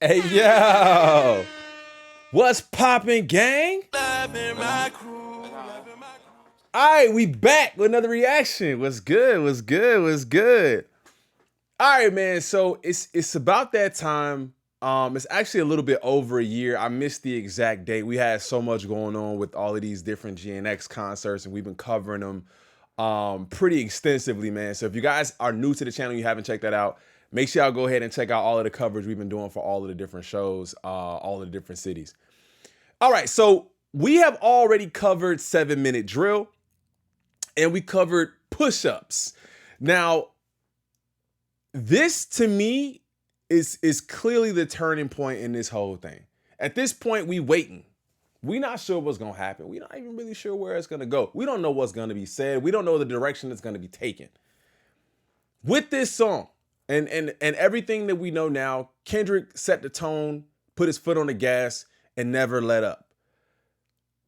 Hey, yo. What's poppin', gang? All right, we back with another reaction. What's good? What's good? What's good? All right, man. So it's about that time. It's actually a little bit over a year. I missed the exact date. We had so much going on with all of these different GNX concerts, and we've been covering them pretty extensively, man. So if you guys are new to the channel, you haven't checked that out, make sure y'all go ahead and check out all of the coverage we've been doing for all of the different shows, all of the different cities. All right, so we have already covered 7-minute drill, and we covered push-ups. Now, this to me is clearly the turning point in this whole thing. At this point, we waiting. We're not sure what's gonna happen. We're not even really sure where it's gonna go. We don't know what's gonna be said. We don't know the direction it's gonna be taken. With this song and everything that we know now, Kendrick set the tone, put his foot on the gas, and never let up.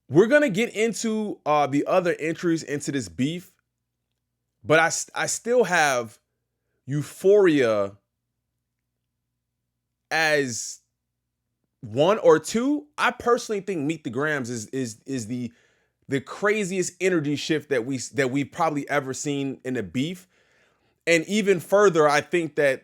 We're gonna get into the other entries into this beef, but I still have Euphoria as 1 or 2. I personally think Meet the Grams is the craziest energy shift that we've probably ever seen in a beef. And even further, I think that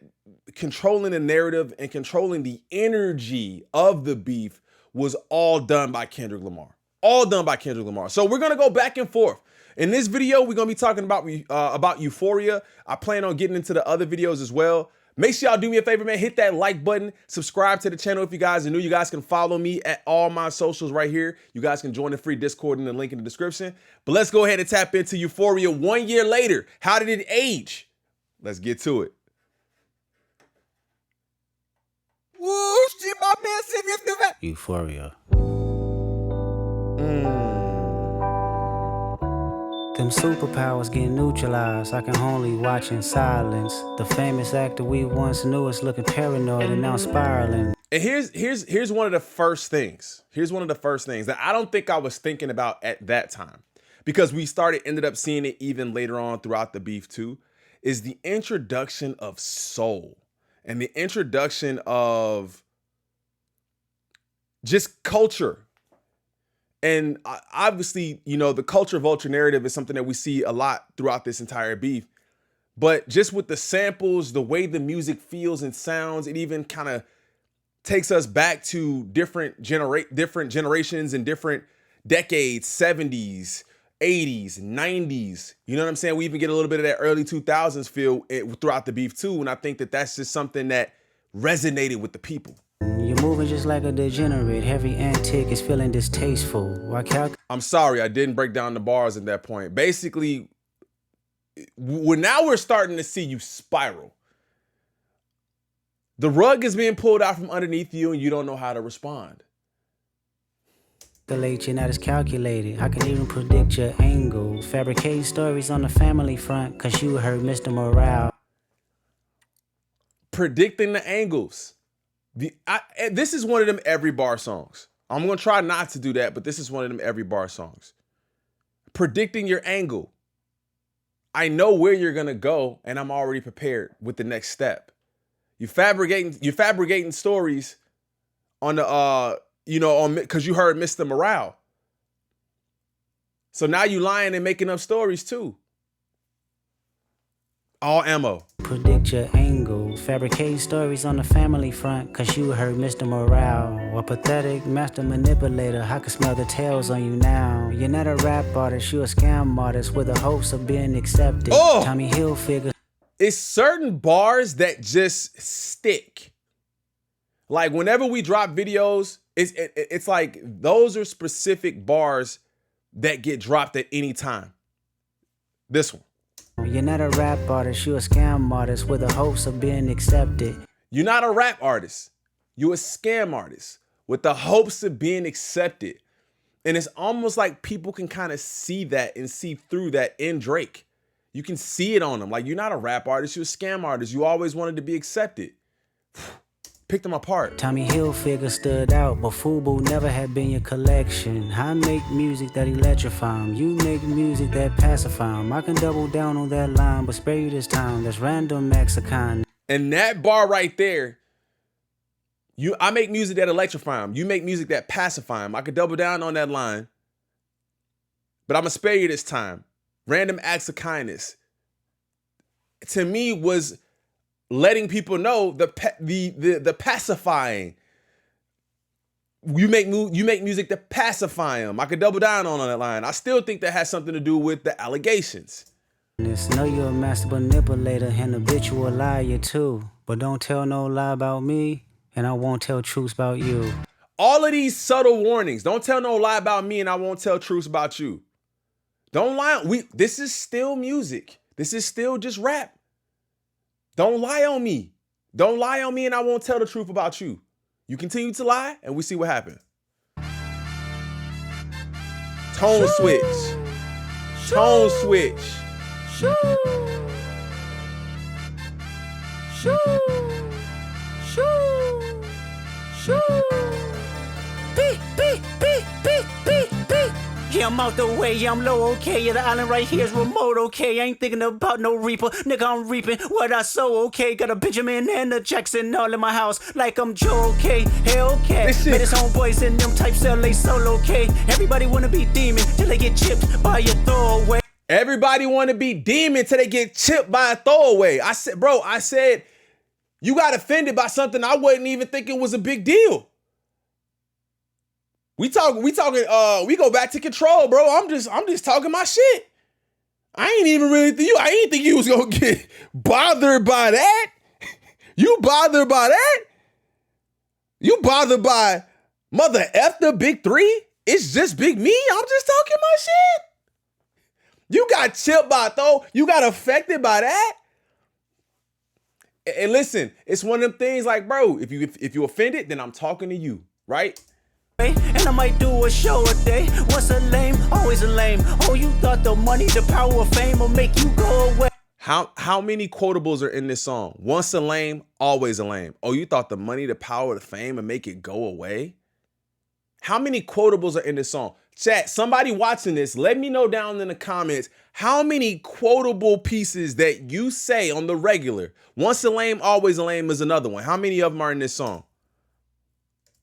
controlling the narrative and controlling the energy of the beef was all done by Kendrick Lamar. All done by Kendrick Lamar. So we're gonna go back and forth. In this video, we're gonna be talking about Euphoria. I plan on getting into the other videos as well. Make sure y'all do me a favor, man. Hit that like button. Subscribe to the channel if you guys are new. You guys can follow me at all my socials right here. You guys can join the free Discord in the link in the description. But let's go ahead and tap into Euphoria 1 year later. How did it age? Let's get to it. Woo, shit, my man said me through that. Euphoria. Them superpowers get neutralized. I can only watch in silence. The famous actor we once knew is looking paranoid and now spiraling. And here's one of the first things. Here's one of the first things that I don't think I was thinking about at that time, because we ended up seeing it even later on throughout the beef too, is the introduction of soul and the introduction of just culture. And obviously, you know, the culture vulture narrative is something that we see a lot throughout this entire beef. But just with the samples, the way the music feels and sounds, it even kind of takes us back to different generations and different decades, 70s, 80s, 90s. You know what I'm saying? We even get a little bit of that early 2000s feel throughout the beef too. And I think that that's just something that resonated with the people. You're moving just like a degenerate. Every antic is feeling distasteful. I'm sorry, I didn't break down the bars at that point. Basically, now we're starting to see you spiral. The rug is being pulled out from underneath you and you don't know how to respond. You're not as calculated. I can even predict your angle. Fabricate stories on the family front because you heard Mr. Morale. Predicting the angles. This is one of them every bar songs. I'm going to try not to do that, but this is one of them every bar songs. Predicting your angle. I know where you're going to go, and I'm already prepared with the next step. You're fabricating stories on the, because you heard Mr. Morale. So now you lying and making up stories too. All ammo. Predict your angle. Fabricate stories on the family front because you heard Mr. Morale. A pathetic master manipulator. I can smell the tails on you now. You're not a rap artist, you a scam artist with the hopes of being accepted. Oh! Tommy Hilfiger. It's certain bars that just stick. Like whenever we drop videos, it's like those are specific bars that get dropped at any time. This one. You're not a rap artist, you're a scam artist with the hopes of being accepted. You're not a rap artist. You're a scam artist with the hopes of being accepted. And it's almost like people can kind of see that and see through that in Drake. You can see it on him. Like, you're not a rap artist, you're a scam artist. You always wanted to be accepted. Pick them apart. Tommy Hilfiger stood out, but FUBU never had been your collection. I make music that electrify 'em. You make music that pacify 'em. I can double down on that line, but spare you this time. That's random Mexican. And that bar right there I make music that electrify them. You make music that pacify them. I could double down on that line, but I'm gonna spare you this time. Random acts of kindness, to me, was letting people know the pacifying. You make music to pacify them. I could double down on that line. I still think that has something to do with the allegations. Know you're a master manipulator and habitual liar too. But don't tell no lie about me, and I won't tell truths about you. All of these subtle warnings. Don't tell no lie about me, and I won't tell truths about you. Don't lie. This is still music. This is still just rap. Don't lie on me. Don't lie on me, and I won't tell the truth about you. You continue to lie, and we see what happens. Tone switch. Tone switch. Shoo. Shoo. Shoo. Shoo. Beep, beep, beep, beep, beep, beep. Yeah, I'm out the way, yeah, I'm low, okay. Yeah, the island right here is remote, okay. I ain't thinking about no reaper, nigga, I'm reaping what I sow, okay. Got a Benjamin and a Jackson all in my house, like I'm Joe, okay. Hellcat, made his homeboys in them types LA solo, okay. Everybody wanna be demon till they get chipped by your throwaway. Everybody wanna be demon till they get chipped by a throwaway. I said, you got offended by something I wasn't even thinking was a big deal. We go back to control, bro. I'm just talking my shit. I ain't even really I ain't think you was gonna get bothered by that. You bothered by that? You bothered by mother F the big three? It's just big me. I'm just talking my shit. You got chipped by you got affected by that. And listen, it's one of them things like, bro, if you offended, then I'm talking to you, right? And I might do a show a day. Once a lame, always a lame. Oh, you thought the money, the power of fame will make you go away. How many quotables are in this song? Once a lame, always a lame. Oh, you thought the money, the power, the fame would make it go away? How many quotables are in this song? Chat, somebody watching this, let me know down in the comments how many quotable pieces that you say on the regular. Once a lame, always a lame is another one. How many of them are in this song?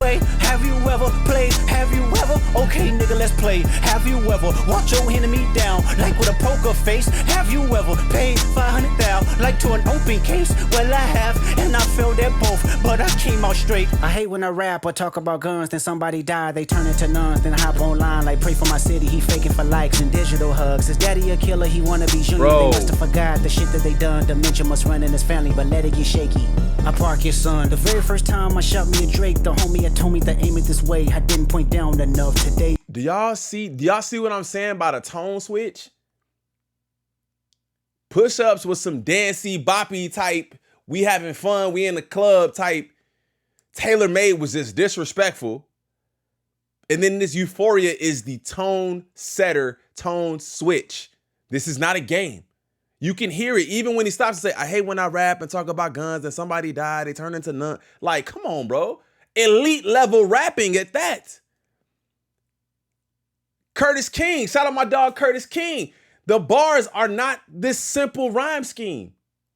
Have you ever played? Have you ever? Okay, nigga, let's play. Have you ever walked your enemy down like with a poker face? Have you ever paid 500,000 like to an open case? Well, I have, and I failed at both, but I came out straight. I hate when I rap or talk about guns, then somebody die, they turn into nuns, then I hop online like pray for my city. He faking for likes and digital hugs. His daddy a killer, he wanna be junior. Bro. They must have forgot the shit that they done. Dementia must run in his family, but let it get shaky. I park his son. The very first time I shot me a Drake, the homie had told me to aim it this way. I didn't point down enough today. Do y'all see what I'm saying by the tone switch? Push-ups with some dancey, boppy type, we having fun, we in the club type. Tailor-made was just disrespectful. And then this Euphoria is the tone setter, tone switch. This is not a game. You can hear it even when he stops and say, I hate when I rap and talk about guns and somebody died, they turn into none. Like, come on, bro. Elite level rapping at that. Curtis King, shout out my dog Curtis King. The bars are not this simple rhyme scheme.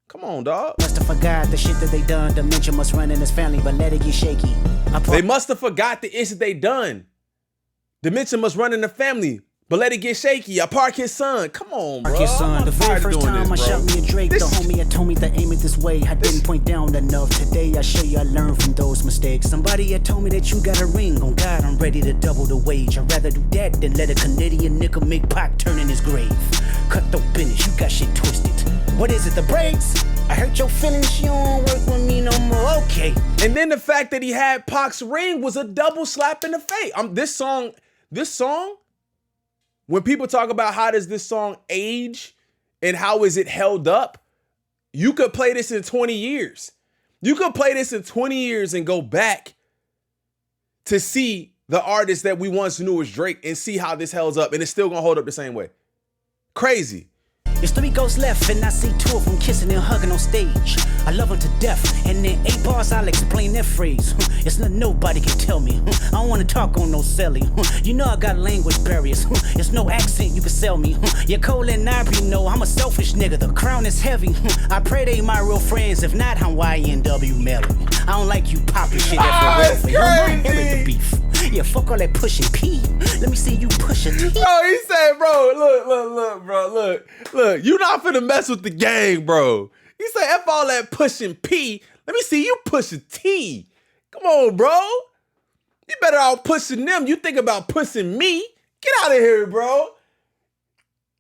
Come on, dog. Must have forgot the shit that they done. Dementia must run in his family, but let it get shaky. They must have forgot the ish that they done. Dementia must run in the family, but let it get shaky. I park his son. Come on, bro. Park his son. The very first time I shot me a Drake, the homie had told me to aim it this way. I didn't point down enough. Today I show you I learned from those mistakes. Somebody had told me that you got a ring. On God, I'm ready to double the wage. I'd rather do that than let a Canadian nigga make Pac turn in his grave. Cut the business, you got shit twisted. What is it, the braids? I hurt your feelings, you don't work with me no more, okay. And then the fact that he had Pac's ring was a double slap in the face. This song, when people talk about how does this song age and how is it held up, you could play this in 20 years. You could play this in 20 years and go back to see the artist that we once knew as Drake and see how this holds up, and it's still gonna hold up the same way. Crazy. It's 3 ghosts left, and I see 2 of them kissing and hugging on stage. I love them to death, and in 8 bars I'll explain that phrase. It's nothing nobody can tell me. I don't wanna talk on no celly. You know I got language barriers. It's no accent you can sell me. You're cold and Ivory know I'm a selfish nigga. The crown is heavy. I pray they my real friends. If not, I'm YNW Melly. I don't like you popping shit at for real. I'm the beef. Yeah, fuck all that pushing P. Let me see you push a T. Bro, he said, bro, look, bro, look. You not finna mess with the gang, bro. He said, F all that pushing P. Let me see you push a T. Come on, bro. You better out pushing them. You think about pushing me. Get out of here, bro.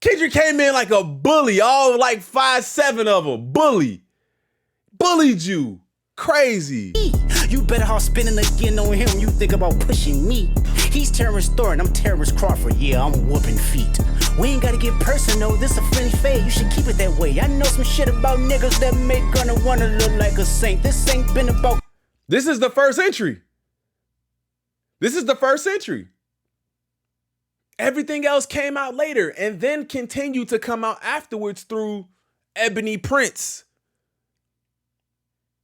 Kendrick came in like a bully. All like 5'7" of them. Bullied you. Crazy. You better off spinning again on him. You think about pushing me. He's Terrence Thornton, I'm Terrence Crawford. Yeah, I'm whooping feet. We ain't gotta get personal, this a friendly fade. You should keep it that way. I know some shit about niggas that make gonna wanna look like a saint. This ain't been about. This is the first entry. Everything else came out later and then continued to come out afterwards through Ebony Prince.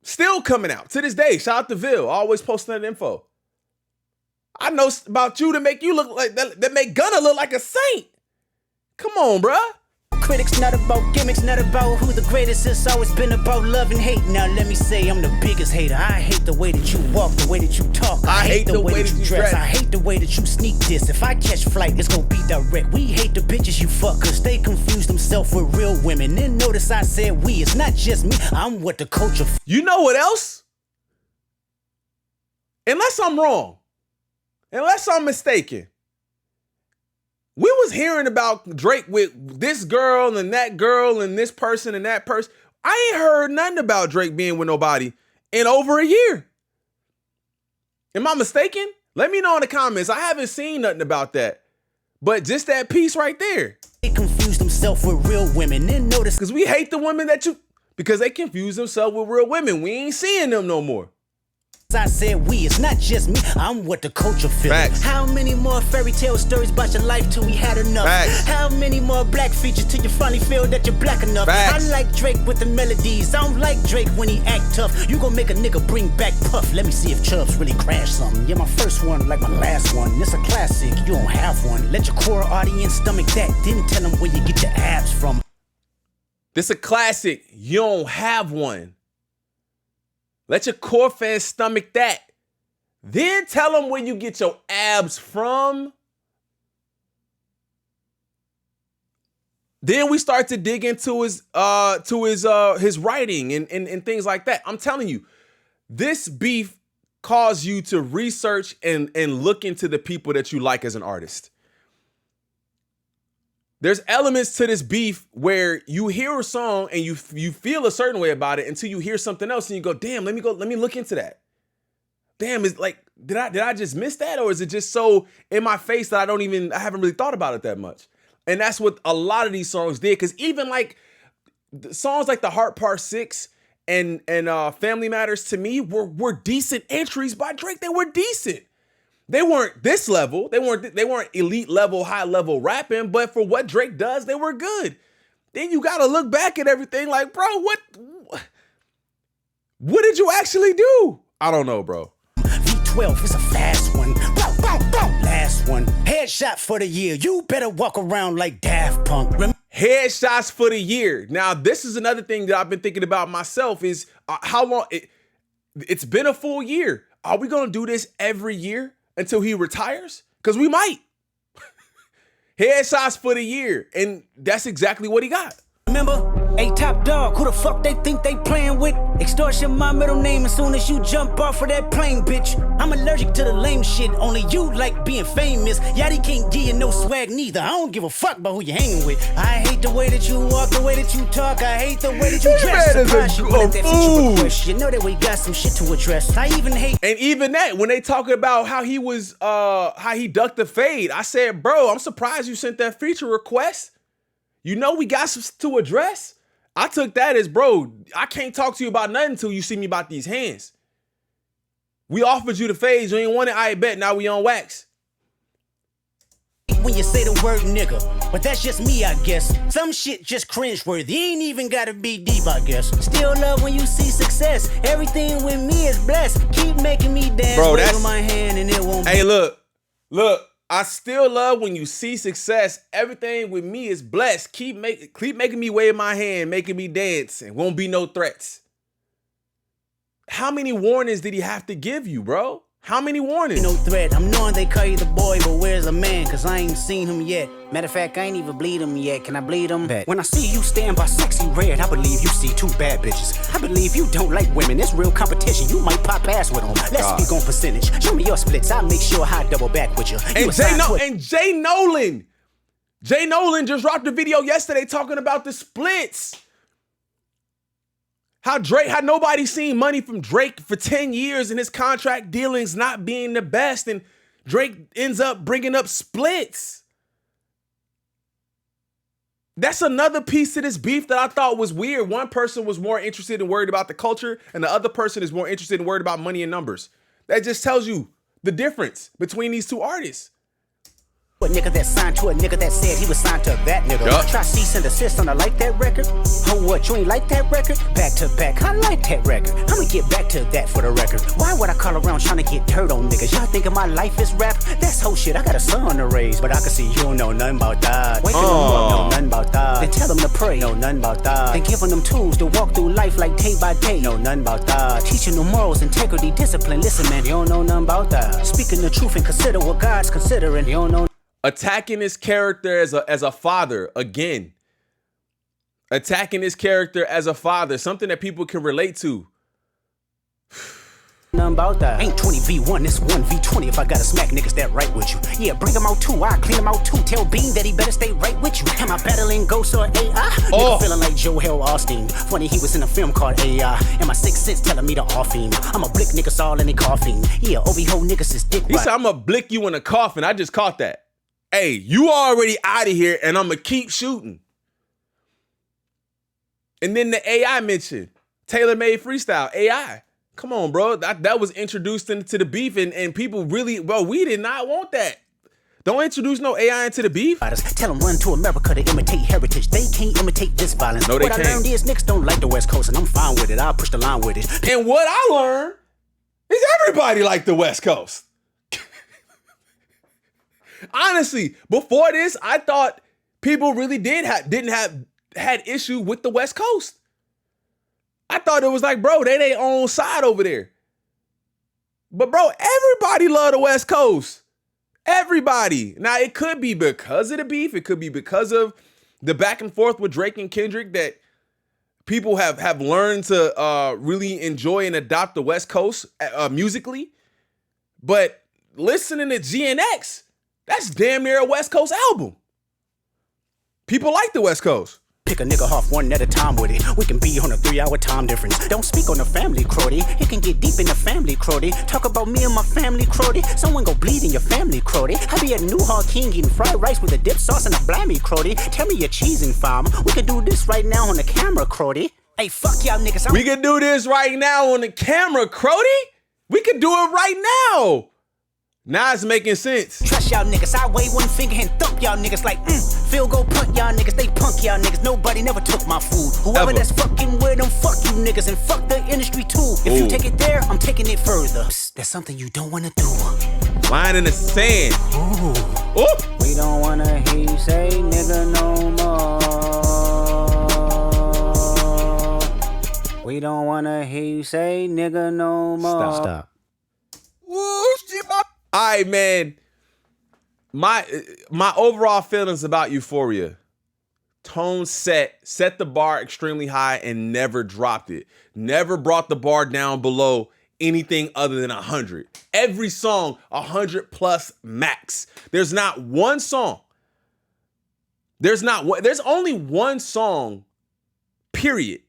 Still coming out to this day. Shout out to Ville, always posting that info. I know about you to make you look like that make Gunna look like a saint. Come on, bruh. Critics not about gimmicks, not about who the greatest. It's always been about love and hate. Now let me say I'm the biggest hater. I hate the way that you walk, the way that you talk. I hate the way that you dress. I hate the way that you sneak this. If I catch flight, it's gonna be direct. We hate the bitches you fuck, cause they confuse themselves with real women. Then notice I said we, it's not just me. I'm what the culture. You know what else? Unless I'm wrong, unless I'm mistaken, we was hearing about Drake with this girl and that girl and this person and that person. I ain't heard nothing about Drake being with nobody in over a year. Am I mistaken? Let me know in the comments. I haven't seen nothing about that. But just that piece right there. They confuse themselves with real women. Then notice. Because we hate the women because they confuse themselves with real women. We ain't seeing them no more. I said we, it's not just me, I'm what the culture feels. Facts. How many more fairy tale stories about your life till we had enough? Facts. How many more black features till you finally feel that you're black enough? Facts. I like Drake with the melodies, I don't like Drake when he act tough. You gon' make a nigga bring back Puff, let me see if Chubbs really crashed something. Yeah, my first one like my last one, it's a classic, you don't have one. Let your core audience stomach that, then tell them where you get your abs from. This a classic, you don't have one. Let your core fans stomach that. Then tell them where you get your abs from. Then we start to dig into his writing and things like that. I'm telling you, this beef caused you to research and look into the people that you like as an artist. There's elements to this beef where you hear a song and you feel a certain way about it until you hear something else and you go, damn, let me look into that. Damn, is like, did I just miss that? Or is it just so in my face that I haven't really thought about it that much? And that's what a lot of these songs did. Cause even like songs like The Heart Part 6 and Family Matters to me were decent entries by Drake. They were decent. They weren't this level. They weren't elite level, high level rapping, but for what Drake does, they were good. Then you gotta look back at everything like, bro, what did you actually do? I don't know, bro. V12 is a fast one. Last one. Headshot for the year. You better walk around like Daft Punk. Headshots for the year. Now, this is another thing that I've been thinking about myself is how long it's been a full year. Are we gonna do this every year until he retires? Because we might. Headshots for the year. And that's exactly what he got. Remember? Hey, top dog, who the fuck they think they playing with? Extortion my middle name as soon as you jump off of that plane, bitch. I'm allergic to the lame shit, only you like being famous. Yachty can't give you no swag neither. I don't give a fuck about who you hanging with. I hate the way that you walk, the way that you talk. I hate the way that you dress. Surprise you with that feature request. You know that we got some shit to address. I even hate. And even that, when they talking about how he was, how he ducked the fade, I said, bro, I'm surprised you sent that feature request. You know we got some to address. I took that as, bro, I can't talk to you about nothing until you see me about these hands. We offered you the fades, you ain't want it, I bet, now we on wax. When you say the word nigga, But that's just me, I guess. Some shit just cringeworthy. Ain't even gotta be deep, I guess. Still love when you see success. Everything with me is blessed. Keep making me dance. Bro, wave that's... my hand and it won't Hey, look. I still love when you see success. Everything with me is blessed. Keep making me wave my hand, making me dance, and won't be no threats. How many warnings did he have to give you, bro? How many warnings? No threat. I'm knowing they call you the boy, but where's the man? Cause I ain't seen him yet. Matter of fact, I ain't even bleed him yet. Can I bleed him? Bet. When I see you stand by sexy red, I believe you see two bad bitches. I believe you don't like women. It's real competition. You might pop ass with them. Let's speak on percentage. Show me your splits. I'll make sure I double back with you. Jay Nolan just dropped a video yesterday talking about the splits. How nobody's seen money from Drake for 10 years and his contract dealings not being the best, and Drake ends up bringing up splits. That's another piece to this beef that I thought was weird. One person was more interested and worried about the culture, and the other person is more interested and worried about money and numbers. That just tells you the difference between these two artists. A nigga that signed to a nigga that said he was signed to that nigga. Yup. Try cease and desist on a like that record. Oh, what, you ain't like that record? Back to back, I like that record. I'ma get back to that for the record. Why would I call around trying to get dirt on niggas? Y'all thinking my life is rap? That's whole shit, I got a son to raise. But I can see you don't know nothing about that. Waking them up, know nothing about that. Then tell them to pray, know nothing about that. Then giving them tools to walk through life like day by day, know nothing about that. Teaching them morals, integrity, discipline. Listen, man, you don't know nothing about that. Speaking the truth and consider what God's considering. You don't know. Attacking his character as a father, again. Attacking his character as a father, something that people can relate to. Nothing about that. Ain't 20v1, it's 1v20 if I gotta smack niggas that right with you. Yeah, bring him out too, I clean him out too. Tell Bean that he better stay right with you. Am I battling ghosts or AI? Nigga feeling like Joel Osteen. Funny he was in a film called AI. And my sixth sense telling me to off him. I'm a blick niggas all in the coffin. Yeah, OB-ho niggas is dick. He said, I'm gonna blick you in a coffin. I just caught that. Hey, you already out of here and I'm gonna keep shooting. And then the AI mentioned, tailor-made freestyle, AI. Come on, bro. That was introduced into the beef, and people really, bro, we did not want that. Don't introduce no AI into the beef. Tell them run to America to imitate heritage. They can't imitate this violence. No, they can't. What I learned is niggas don't like the West Coast, and I'm fine with it. I'll push the line with it. And what I learned is everybody liked the West Coast. Honestly, before this, I thought people really had issue with the West Coast. I thought it was like, bro, they their own side over there. But bro, everybody love the West Coast. Everybody. Now, it could be because of the beef. It could be because of the back and forth with Drake and Kendrick that people have learned to really enjoy and adopt the West Coast musically. But listening to GNX, that's damn near a West Coast album. People like the West Coast. Pick a nigga off one at a time with it. We can be on a 3-hour time difference. Don't speak on the family, Crody. It can get deep in the family, Crody. Talk about me and my family, Crody. Someone go bleed in your family, Crody. I be at Newhall King eating fried rice with a dip sauce and a blammy, Crody. Tell me your cheesing farm. We can do this right now on the camera, Crody. Hey, fuck y'all niggas. We can do this right now on the camera, Crody. We can do it right now. Now it's making sense. Trust y'all niggas. I wave one finger and thump y'all niggas like, field goal punt y'all niggas. They punk y'all niggas. Nobody never took my food. Whoever that's fucking with them, fuck you niggas and fuck the industry too. If you take it there, I'm taking it further. Psst, that's something you don't wanna do. Line in the sand. Ooh. Ooh. We don't wanna hear you say nigga no more. We don't wanna hear you say nigga no more. Stop. Woo, shit, my... All right, man. My overall feelings about Euphoria. Tone set the bar extremely high and never dropped it. Never brought the bar down below anything other than 100. Every song, 100 plus max. There's not one song. There's only one song, period,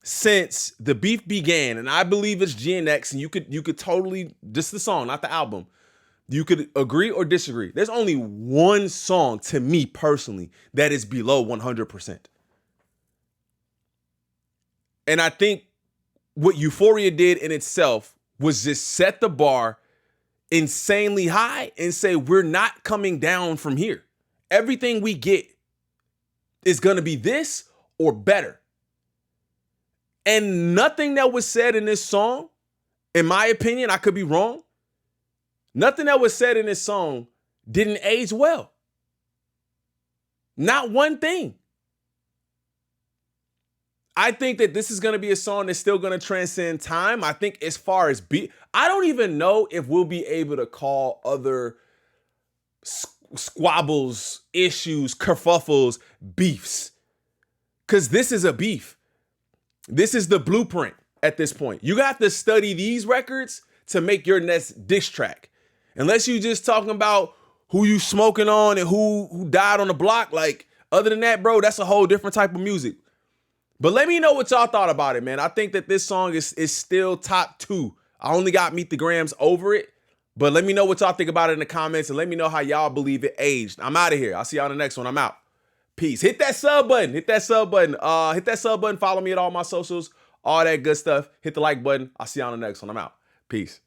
since the beef began, and I believe it's GNX, and you could totally, just the song, not the album, you could agree or disagree. There's only one song to me personally that is below 100%. And I think what Euphoria did in itself was just set the bar insanely high and say, we're not coming down from here. everything we get is going to be this or better. And nothing that was said in this song, in my opinion, I could be wrong, nothing that was said in this song didn't age well. Not one thing. I think that this is going to be a song that's still going to transcend time. I think as far as I don't even know if we'll be able to call other squabbles, issues, kerfuffles, beefs. Because this is a beef. This is the blueprint at this point. You have to study these records to make your next diss track. Unless you just talking about who you smoking on and who died on the block. Like, other than that, bro, that's a whole different type of music. But let me know what y'all thought about it, man. I think that this song is still top 2. I only got Meet the Grams over it. But let me know what y'all think about it in the comments, and let me know how y'all believe it aged. I'm out of here. I'll see y'all in the next one. I'm out. Peace. Hit that sub button. Hit that sub button. Hit that sub button. Follow me at all my socials. All that good stuff. Hit the like button. I'll see y'all in the next one. I'm out. Peace.